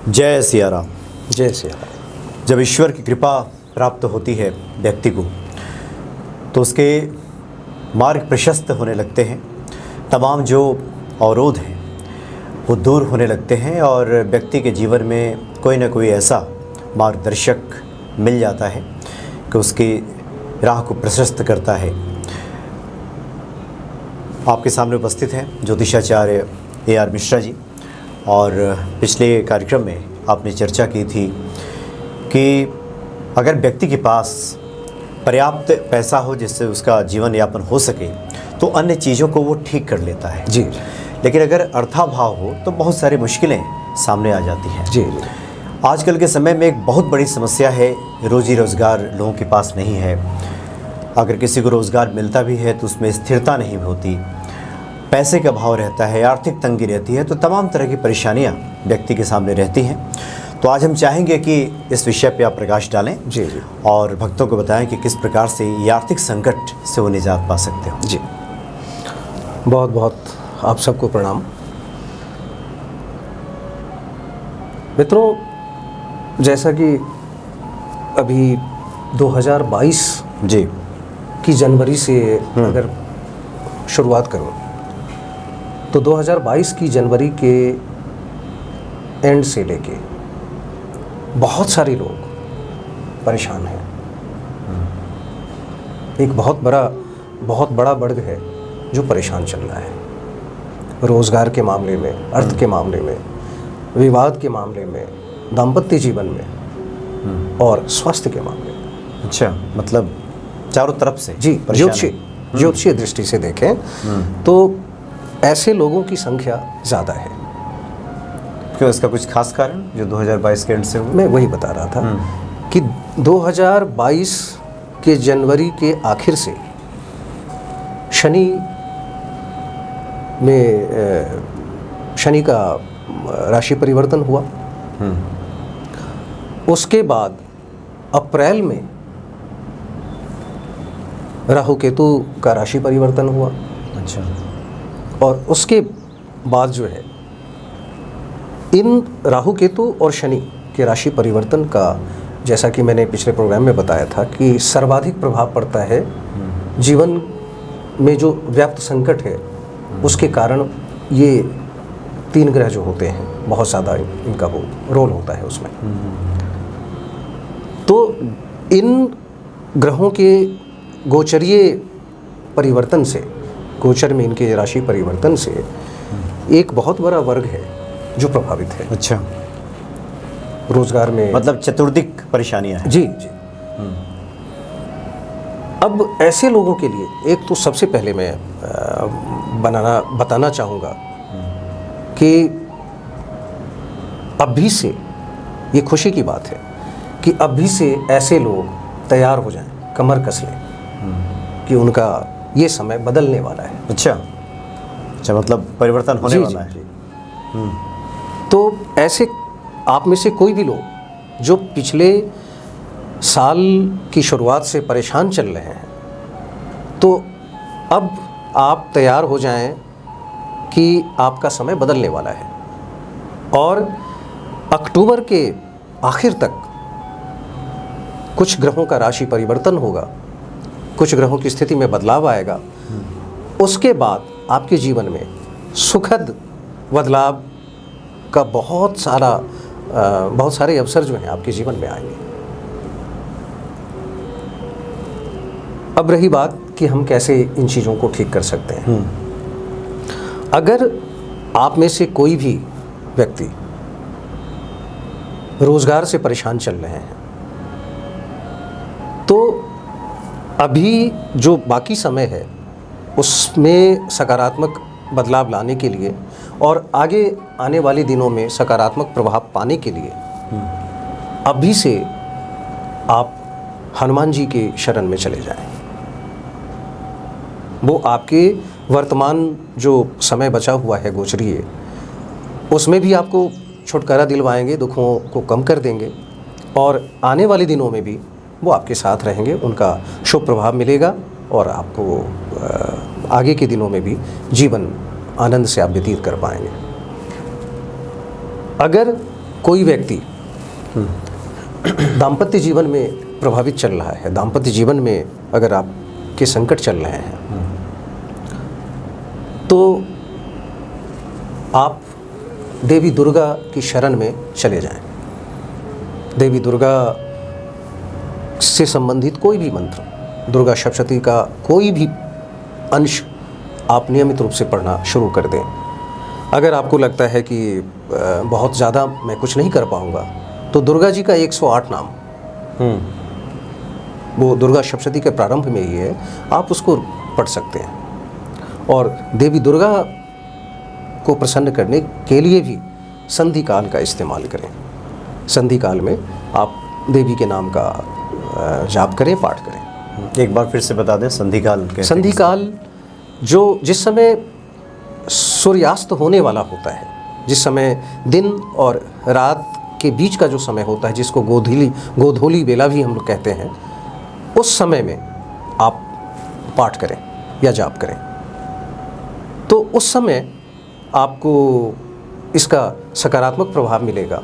जय सिया राम। जय सिया राम। जब ईश्वर की कृपा प्राप्त होती है व्यक्ति को तो उसके मार्ग प्रशस्त होने लगते हैं, तमाम जो अवरोध हैं वो दूर होने लगते हैं और व्यक्ति के जीवन में कोई ना कोई ऐसा मार्गदर्शक मिल जाता है कि उसकी राह को प्रशस्त करता है। आपके सामने उपस्थित हैं ज्योतिषाचार्य AR मिश्रा जी। और पिछले कार्यक्रम में आपने चर्चा की थी कि अगर व्यक्ति के पास पर्याप्त पैसा हो जिससे उसका जीवन यापन हो सके तो अन्य चीज़ों को वो ठीक कर लेता है जी। लेकिन अगर अर्थाभाव हो तो बहुत सारी मुश्किलें सामने आ जाती हैं जी। आजकल के समय में एक बहुत बड़ी समस्या है, रोजी रोज़गार लोगों के पास नहीं है। अगर किसी को रोज़गार मिलता भी है तो उसमें स्थिरता नहीं होती, पैसे का अभाव रहता है, आर्थिक तंगी रहती है, तो तमाम तरह की परेशानियां व्यक्ति के सामने रहती हैं। तो आज हम चाहेंगे कि इस विषय पे आप प्रकाश डालें जी जी और भक्तों को बताएं कि किस प्रकार से ये आर्थिक संकट से वो निजात पा सकते हो। जी। बहुत बहुत आप सबको प्रणाम। मित्रों, जैसा कि अभी 2022 जी की जनवरी से अगर शुरुआत करूं तो 2022 की जनवरी के एंड से लेके बहुत सारे लोग परेशान हैं। एक बहुत बड़ा वर्ग है जो परेशान चल रहा है, रोज़गार के मामले में, अर्थ के मामले में, विवाद के मामले में, दाम्पत्य जीवन में और स्वास्थ्य के मामले में। अच्छा, मतलब चारों तरफ से जी। ज्योतिषीय दृष्टि से देखें तो ऐसे लोगों की संख्या ज़्यादा है। क्यों, इसका कुछ खास कारण जो 2022 के एंड से हुआ? मैं वही बता रहा था कि 2022 के जनवरी के आखिर से शनि का राशि परिवर्तन हुआ। उसके बाद अप्रैल में राहु केतु का राशि परिवर्तन हुआ। अच्छा। और उसके बाद जो है इन राहु केतु और शनि के राशि परिवर्तन का, जैसा कि मैंने पिछले प्रोग्राम में बताया था, कि सर्वाधिक प्रभाव पड़ता है जीवन में जो व्याप्त संकट है उसके कारण। ये 3 ग्रह जो होते हैं बहुत ज़्यादा इनका वो रोल होता है उसमें। तो इन ग्रहों के गोचरीय परिवर्तन से, गोचर में इनके राशि परिवर्तन से एक बहुत बड़ा वर्ग है जो प्रभावित है। अच्छा, रोजगार में, मतलब चतुर्दिक परेशानियां हैं। जी जी। अब ऐसे लोगों के लिए एक तो सबसे पहले मैं बताना चाहूँगा कि अभी से ये खुशी की बात है कि अभी से ऐसे लोग तैयार हो जाएं, कमर कस लें कि उनका ये समय बदलने वाला है। अच्छा, मतलब परिवर्तन होने वाला है। तो ऐसे आप में से कोई भी लोग जो पिछले साल की शुरुआत से परेशान चल रहे हैं, तो अब आप तैयार हो जाएं कि आपका समय बदलने वाला है। और अक्टूबर के आखिर तक कुछ ग्रहों का राशि परिवर्तन होगा, कुछ ग्रहों की स्थिति में बदलाव आएगा। उसके बाद आपके जीवन में सुखद बदलाव का बहुत सारे अवसर जो हैं आपके जीवन में आएंगे। अब रही बात कि हम कैसे इन चीज़ों को ठीक कर सकते हैं। अगर आप में से कोई भी व्यक्ति रोजगार से परेशान चल रहे हैं तो अभी जो बाकी समय है उसमें सकारात्मक बदलाव लाने के लिए और आगे आने वाले दिनों में सकारात्मक प्रभाव पाने के लिए अभी से आप हनुमान जी के शरण में चले जाएं। वो आपके वर्तमान जो समय बचा हुआ है गोचरीय, उसमें भी आपको छुटकारा दिलवाएंगे, दुखों को कम कर देंगे और आने वाले दिनों में भी वो आपके साथ रहेंगे, उनका शुभ प्रभाव मिलेगा और आपको आगे के दिनों में भी जीवन आनंद से आप व्यतीत कर पाएंगे। अगर कोई व्यक्ति दाम्पत्य जीवन में प्रभावित चल रहा है, दाम्पत्य जीवन में अगर आपके संकट चल रहे हैं, तो आप देवी दुर्गा की शरण में चले जाएं। देवी दुर्गा से संबंधित कोई भी मंत्र, दुर्गा सप्तशती का कोई भी अंश आप नियमित रूप से पढ़ना शुरू कर दें। अगर आपको लगता है कि बहुत ज़्यादा मैं कुछ नहीं कर पाऊँगा, तो दुर्गा जी का 108 नाम, वो दुर्गा सप्तशती के प्रारंभ में ही है, आप उसको पढ़ सकते हैं। और देवी दुर्गा को प्रसन्न करने के लिए भी संधि काल का इस्तेमाल करें। संधि काल में आप देवी के नाम का जाप करें, पाठ करें। एक बार फिर से बता दें, संधि काल कैसे? संधि काल जिस समय सूर्यास्त होने वाला होता है, जिस समय दिन और रात के बीच का जो समय होता है, जिसको गोधूली बेला भी हम लोग कहते हैं, उस समय में आप पाठ करें या जाप करें। तो उस समय आपको इसका सकारात्मक प्रभाव मिलेगा।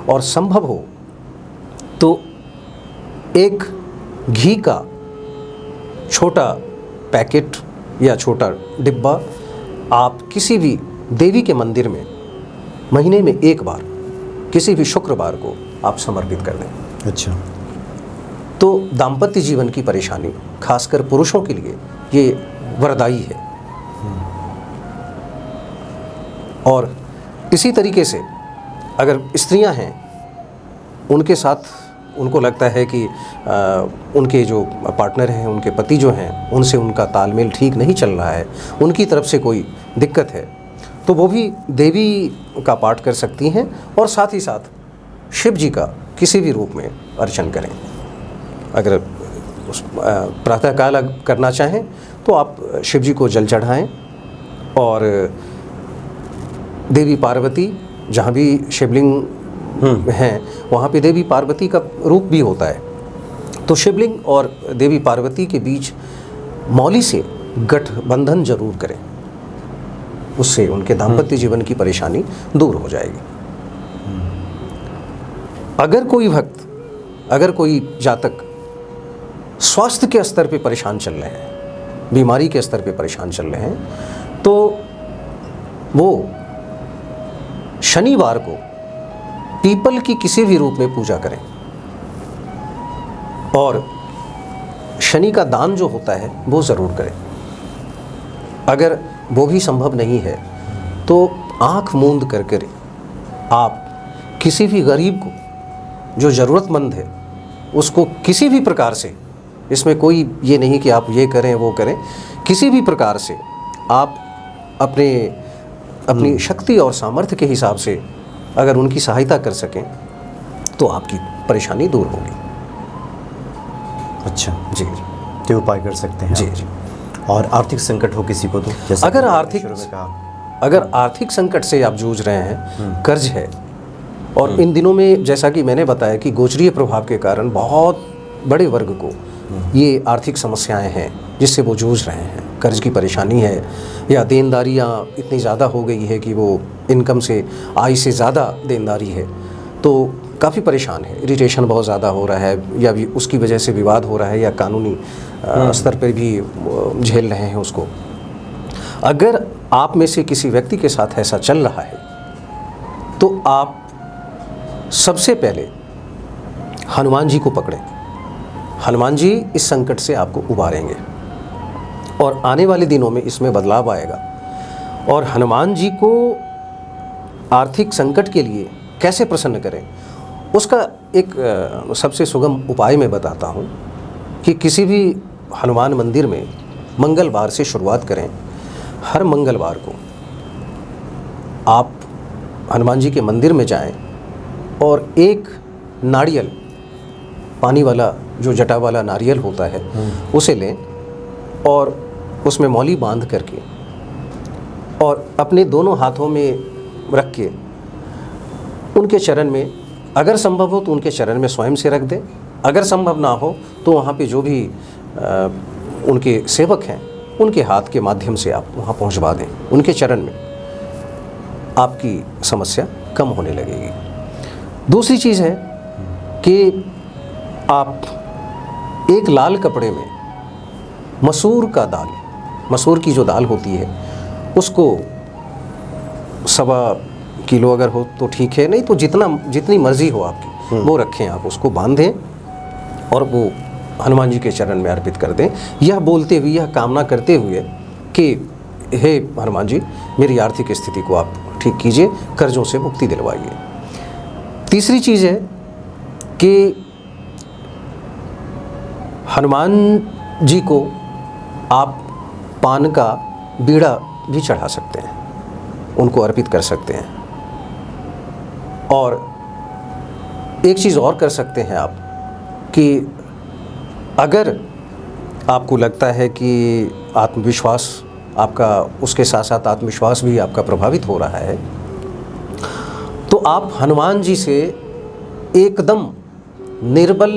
और संभव हो तो एक घी का छोटा पैकेट या छोटा डिब्बा आप किसी भी देवी के मंदिर में महीने में एक बार, किसी भी शुक्रवार को आप समर्पित कर दें। अच्छा। तो दाम्पत्य जीवन की परेशानी, खासकर पुरुषों के लिए, ये वरदायी है। और इसी तरीके से अगर स्त्रियां हैं, उनके साथ उनको लगता है कि उनके जो पार्टनर हैं, उनके पति जो हैं, उनसे उनका तालमेल ठीक नहीं चल रहा है, उनकी तरफ से कोई दिक्कत है, तो वो भी देवी का पाठ कर सकती हैं। और साथ ही साथ शिव जी का किसी भी रूप में अर्चन करें। अगर प्रातःकाल करना चाहें तो आप शिव जी को जल चढ़ाएं। और देवी पार्वती, जहाँ भी शिवलिंग हैं, वहाँ पे देवी पार्वती का रूप भी होता है। तो शिवलिंग और देवी पार्वती के बीच मौली से गठबंधन जरूर करें, उससे उनके दाम्पत्य जीवन की परेशानी दूर हो जाएगी। अगर कोई भक्त, अगर कोई जातक स्वास्थ्य के स्तर पे परेशान चल रहे हैं, बीमारी के स्तर पे परेशान चल रहे हैं, तो वो शनिवार को पीपल की किसी भी रूप में पूजा करें। और शनि का दान जो होता है वो ज़रूर करें। अगर वो भी संभव नहीं है तो आँख मूंद कर आप किसी भी गरीब को, जो ज़रूरतमंद है, उसको किसी भी प्रकार से, इसमें कोई ये नहीं कि आप ये करें वो करें, किसी भी प्रकार से आप अपनी शक्ति और सामर्थ्य के हिसाब से अगर उनकी सहायता कर सकें तो आपकी परेशानी दूर होगी। अच्छा जी, तो उपाय कर सकते हैं जी आप। जी। और आर्थिक संकट हो किसी को तो, जैसे अगर अगर आर्थिक संकट से आप जूझ रहे हैं, कर्ज है, और इन दिनों में जैसा कि मैंने बताया कि गोचरीय प्रभाव के कारण बहुत बड़े वर्ग को ये आर्थिक समस्याएं हैं जिससे वो जूझ रहे हैं, कर्ज की परेशानी है, या देनदारियाँ इतनी ज़्यादा हो गई है कि वो इनकम से, आय से ज़्यादा देनदारी है, तो काफ़ी परेशान है, इरिटेशन बहुत ज़्यादा हो रहा है, या भी उसकी वजह से विवाद हो रहा है, या कानूनी स्तर पर भी झेल रहे हैं उसको। अगर आप में से किसी व्यक्ति के साथ ऐसा चल रहा है तो आप सबसे पहले हनुमान जी को पकड़ें। हनुमान जी इस संकट से आपको उबारेंगे और आने वाले दिनों में इसमें बदलाव आएगा। और हनुमान जी को आर्थिक संकट के लिए कैसे प्रसन्न करें, उसका एक सबसे सुगम उपाय मैं बताता हूँ कि किसी भी हनुमान मंदिर में मंगलवार से शुरुआत करें। हर मंगलवार को आप हनुमान जी के मंदिर में जाएं और एक नारियल, पानी वाला जो जटा वाला नारियल होता है, उसे लें और उसमें मौली बांध करके और अपने दोनों हाथों में रख के उनके चरण में, अगर संभव हो तो उनके चरण में स्वयं से रख दें। अगर संभव ना हो तो वहाँ पे जो भी उनके सेवक हैं उनके हाथ के माध्यम से आप वहाँ पहुँचवा दें उनके चरण में, आपकी समस्या कम होने लगेगी। दूसरी चीज़ है कि आप एक लाल कपड़े में मसूर का दाल, मसूर की जो दाल होती है उसको 1.25 किलो अगर हो तो ठीक है, नहीं तो जितनी मर्ज़ी हो आपकी वो रखें, आप उसको बांधें और वो हनुमान जी के चरण में अर्पित कर दें, यह बोलते हुए, यह कामना करते हुए कि हे हनुमान जी, मेरी आर्थिक स्थिति को आप ठीक कीजिए, कर्जों से मुक्ति दिलवाइए। तीसरी चीज़ है कि हनुमान जी को आप पान का बीड़ा भी चढ़ा सकते हैं, उनको अर्पित कर सकते हैं। और एक चीज़ और कर सकते हैं आप कि अगर आपको लगता है कि आत्मविश्वास आपका, उसके साथ साथ आत्मविश्वास भी आपका प्रभावित हो रहा है, तो आप हनुमान जी से एकदम निर्बल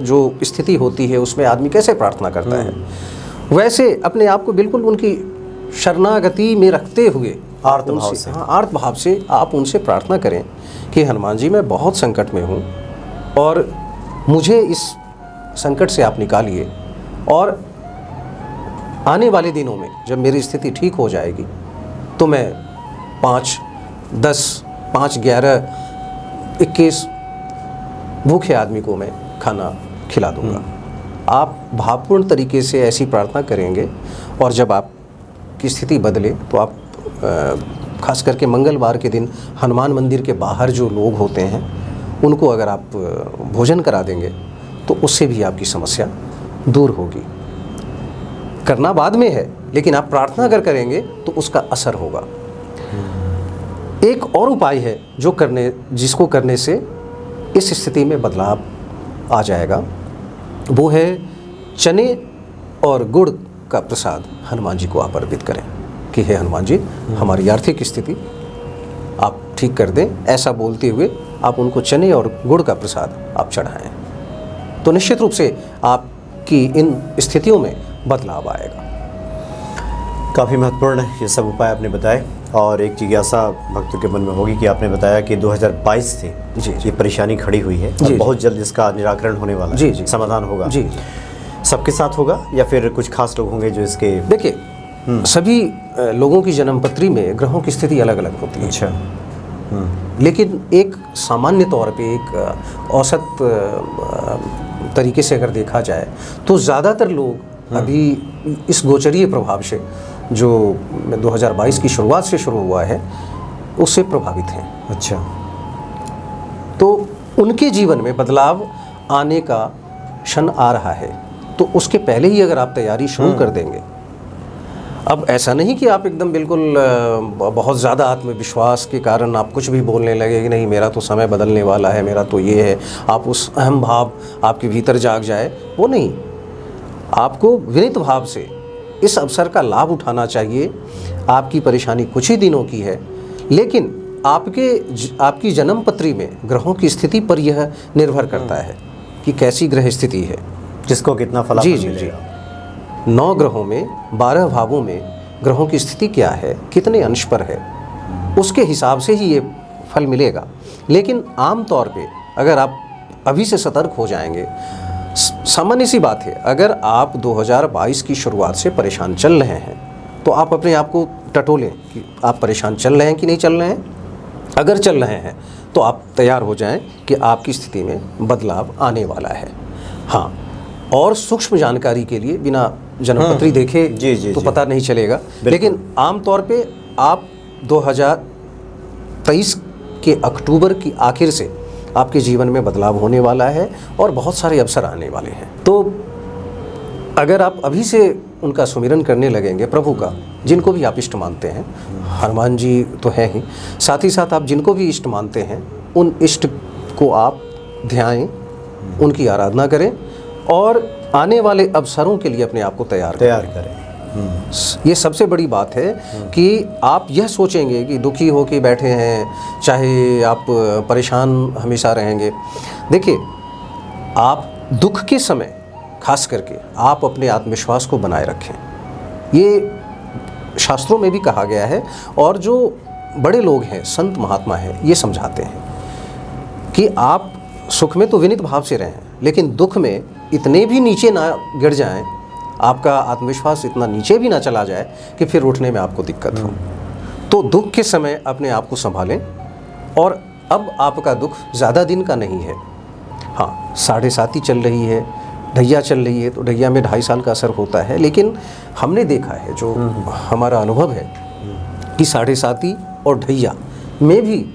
जो स्थिति होती है उसमें आदमी कैसे प्रार्थना करता है, वैसे अपने आप को बिल्कुल उनकी शरणागति में रखते हुए आर्तभाव से, आर्तभाव से आप उनसे प्रार्थना करें कि हनुमान जी, मैं बहुत संकट में हूँ और मुझे इस संकट से आप निकालिए, और आने वाले दिनों में जब मेरी स्थिति ठीक हो जाएगी तो मैं 5, 10, 5, 11, 21 भूखे आदमी को मैं खाना खिला दूंगा। आप भावपूर्ण तरीके से ऐसी प्रार्थना करेंगे, और जब आपकी स्थिति बदले तो आप खास करके मंगलवार के दिन हनुमान मंदिर के बाहर जो लोग होते हैं उनको अगर आप भोजन करा देंगे तो उससे भी आपकी समस्या दूर होगी। करना बाद में है, लेकिन आप प्रार्थना अगर करेंगे तो उसका असर होगा। एक और उपाय है जिसको करने से इस स्थिति में बदलाव आ जाएगा, वो है चने और गुड़ का प्रसाद हनुमान जी को आप अर्पित करें कि हे हनुमान जी, हमारी आर्थिक स्थिति आप ठीक कर दें, ऐसा बोलते हुए आप उनको चने और गुड़ का प्रसाद आप चढ़ाएं, तो निश्चित रूप से आपकी इन स्थितियों में बदलाव आएगा। काफ़ी महत्वपूर्ण ये सब उपाय आपने बताए, और एक जिज्ञासा भक्तों के मन में होगी कि आपने बताया कि 2022 से ये परेशानी खड़ी हुई है और बहुत जल्द इसका निराकरण होने वाला है, समाधान होगा। जी, सबके साथ होगा या फिर कुछ खास लोग होंगे जो इसके? देखिए, सभी लोगों की जन्मपत्री में ग्रहों की स्थिति अलग अलग होती है। अच्छा। लेकिन एक सामान्य तौर पे, एक औसत तरीके से अगर देखा जाए तो ज़्यादातर लोग अभी इस गोचरीय प्रभाव से, जो 2022 की शुरुआत से शुरू हुआ है, उससे प्रभावित हैं। अच्छा। तो उनके जीवन में बदलाव आने का क्षण आ रहा है, तो उसके पहले ही अगर आप तैयारी शुरू कर देंगे। अब ऐसा नहीं कि आप एकदम बिल्कुल बहुत ज़्यादा आत्मविश्वास के कारण आप कुछ भी बोलने लगे कि नहीं मेरा तो समय बदलने वाला है, मेरा तो ये है, आप उस अहम भाव आपके भीतर जाग जाए, वो नहीं। आपको विनीत भाव से इस अवसर का लाभ उठाना चाहिए। आपकी परेशानी कुछ ही दिनों की है, लेकिन आपकी जन्म पत्री में ग्रहों की स्थिति पर यह निर्भर करता है कि कैसी ग्रह स्थिति है, जिसको कितना फलाफल मिलेगा। जी। 9 ग्रहों में 12 भावों में ग्रहों की स्थिति क्या है, कितने अंश पर है, उसके हिसाब से ही ये फल मिलेगा। लेकिन आम तौर पे अगर आप अभी से सतर्क हो जाएंगे, सामान्य सी बात है, अगर आप 2022 की शुरुआत से परेशान चल रहे हैं तो आप अपने आप को टटोलें कि आप परेशान चल रहे हैं कि नहीं चल रहे हैं। अगर चल रहे हैं तो आप तैयार हो जाएं कि आपकी स्थिति में बदलाव आने वाला है। हाँ, और सूक्ष्म जानकारी के लिए बिना जन्मपत्री देखे तो पता नहीं चलेगा, लेकिन आम तौर पे आप 2023 के अक्टूबर की आखिर से आपके जीवन में बदलाव होने वाला है और बहुत सारे अवसर आने वाले हैं। तो अगर आप अभी से उनका सुमिरन करने लगेंगे, प्रभु का, जिनको भी आप इष्ट मानते हैं, हनुमान जी तो हैं ही, साथ ही साथ आप जिनको भी इष्ट मानते हैं उन इष्ट को आप ध्याएं, उनकी आराधना करें और आने वाले अवसरों के लिए अपने आप को तैयार करें। ये सबसे बड़ी बात है कि आप यह सोचेंगे कि दुखी हो के बैठे हैं, चाहे आप परेशान हमेशा रहेंगे। देखिए, आप दुख के समय खास करके आप अपने आत्मविश्वास को बनाए रखें। ये शास्त्रों में भी कहा गया है और जो बड़े लोग हैं, संत महात्मा हैं, ये समझाते हैं कि आप सुख में तो विनीत भाव से रहें, लेकिन दुख में इतने भी नीचे ना गिर जाएं, आपका आत्मविश्वास इतना नीचे भी ना चला जाए कि फिर उठने में आपको दिक्कत हो। तो दुख के समय अपने आप को संभालें। और अब आपका दुख ज़्यादा दिन का नहीं है। हाँ, 7.5 चल रही है, ढैया चल रही है, तो ढैया में 2.5 साल का असर होता है, लेकिन हमने देखा है, जो हमारा अनुभव है कि 7.5 और ढैया में भी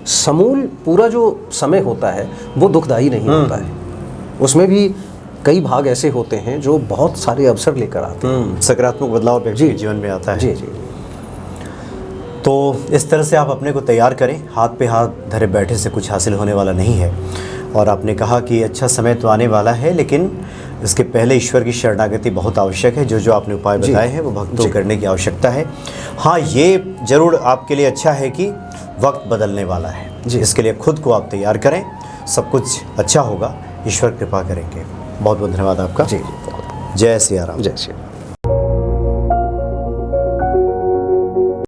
समूल पूरा जो समय होता है वो दुखदायी नहीं होता है। उसमें भी कई भाग ऐसे होते हैं जो बहुत सारे अवसर लेकर आते हैं, सकारात्मक बदलाव व्यक्ति के जीवन में आता है। जी जी। तो इस तरह से आप अपने को तैयार करें। हाथ पे हाथ धरे बैठे से कुछ हासिल होने वाला नहीं है। और आपने कहा कि अच्छा समय तो आने वाला है, लेकिन इसके पहले ईश्वर की शरणागति बहुत आवश्यक है। जो आपने उपाय बताए हैं वो भक्तों को करने की आवश्यकता है। हाँ, ये ज़रूर आपके लिए अच्छा है कि वक्त बदलने वाला है। इसके लिए खुद को आप तैयार करें, सब कुछ अच्छा होगा, ईश्वर कृपा करेंगे। बहुत बहुत धन्यवाद आपका। जी, जय सिया राम। जय श्री राम।